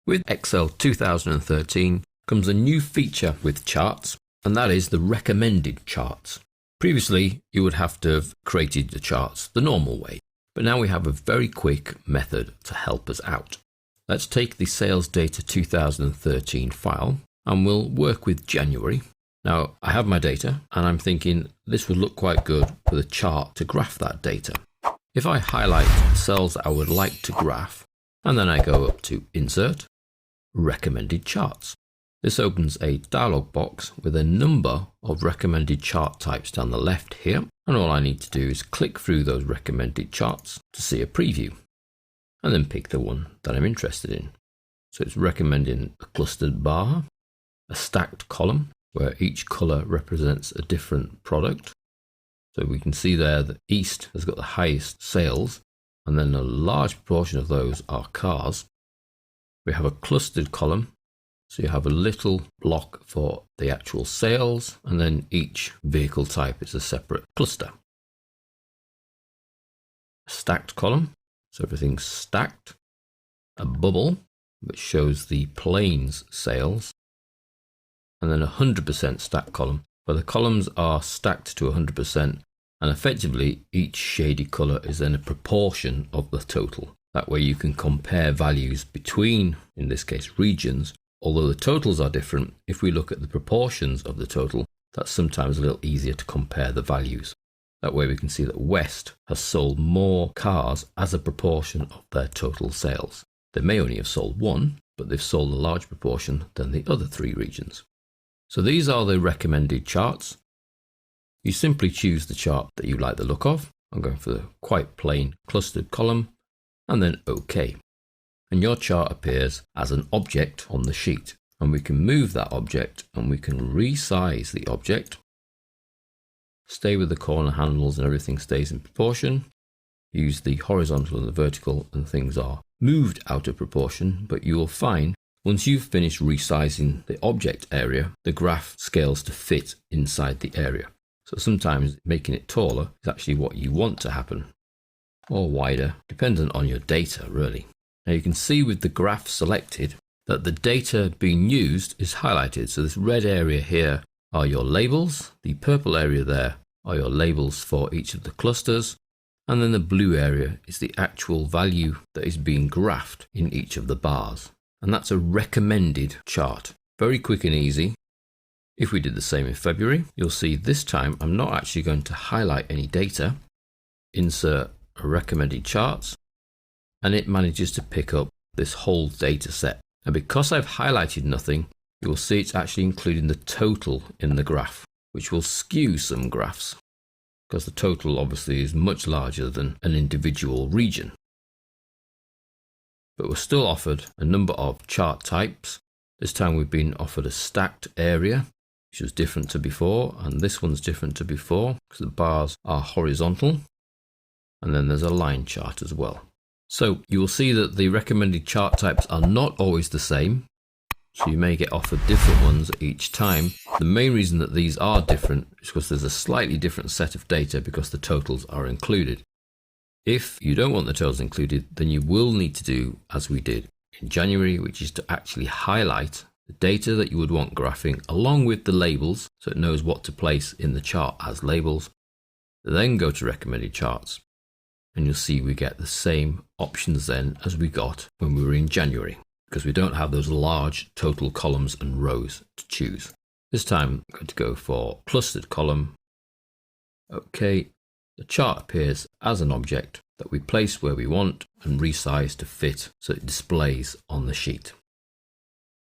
With Excel 2013 comes a new feature with charts, and that is the recommended charts. Previously, you would have to have created the charts the normal way, but now we have a very quick method to help us out. Let's take the Sales Data 2013 file and we'll work with January. Now, I have my data and I'm thinking this would look quite good with a chart to graph that data. If I highlight cells I would like to graph, and then I go up to Insert, Recommended Charts. This opens a dialog box with a number of recommended chart types down the left here, and all I need to do is click through those recommended charts to see a preview, and then pick the one that I'm interested in. So it's recommending a clustered bar, a stacked column, where each color represents a different product. So we can see there that East has got the highest sales, and then a large proportion of those are cars. We have a clustered column, so you have a little block for the actual sales, and then each vehicle type is a separate cluster. A stacked column, so everything's stacked. A bubble, which shows the planes sales. And then a 100% stacked column, where the columns are stacked to 100%, and effectively each shady color is then a proportion of the total. That way you can compare values between, in this case, regions. Although the totals are different, if we look at the proportions of the total, that's sometimes a little easier to compare the values. That way we can see that West has sold more cars as a proportion of their total sales. They may only have sold one, but they've sold a large proportion than the other three regions. So these are the recommended charts. You simply choose the chart that you like the look of. I'm going for the quite plain clustered column, and then OK. And your chart appears as an object on the sheet, and we can move that object and we can resize the object. Stay with the corner handles and everything stays in proportion. Use the horizontal and the vertical and things are moved out of proportion, but you will find once you've finished resizing the object area, the graph scales to fit inside the area. So sometimes making it taller is actually what you want to happen, or wider, dependent on your data really. Now you can see with the graph selected that the data being used is highlighted. So this red area here are your labels, the purple area there are your labels for each of the clusters, and then the blue area is the actual value that is being graphed in each of the bars. And that's a recommended chart. Very quick and easy. If we did the same in February, you'll see this time I'm not actually going to highlight any data. Insert a recommended charts, and it manages to pick up this whole data set. And because I've highlighted nothing, you'll see it's actually including the total in the graph, which will skew some graphs, because the total obviously is much larger than an individual region. But we're still offered a number of chart types. This time we've been offered a stacked area, which was different to before, and this one's different to before because the bars are horizontal, and then there's a line chart as well. So you will see that the recommended chart types are not always the same, so you may get offered different ones each time. The main reason that these are different is because there's a slightly different set of data because the totals are included. If you don't want the totals included, then you will need to do as we did in January, which is to actually highlight the data that you would want graphing along with the labels so it knows what to place in the chart as labels. Then go to recommended charts, and you'll see we get the same options then as we got when we were in January, because we don't have those large total columns and rows to choose. This time I'm going to go for clustered column. OK. The chart appears as an object that we place where we want and resize to fit so it displays on the sheet.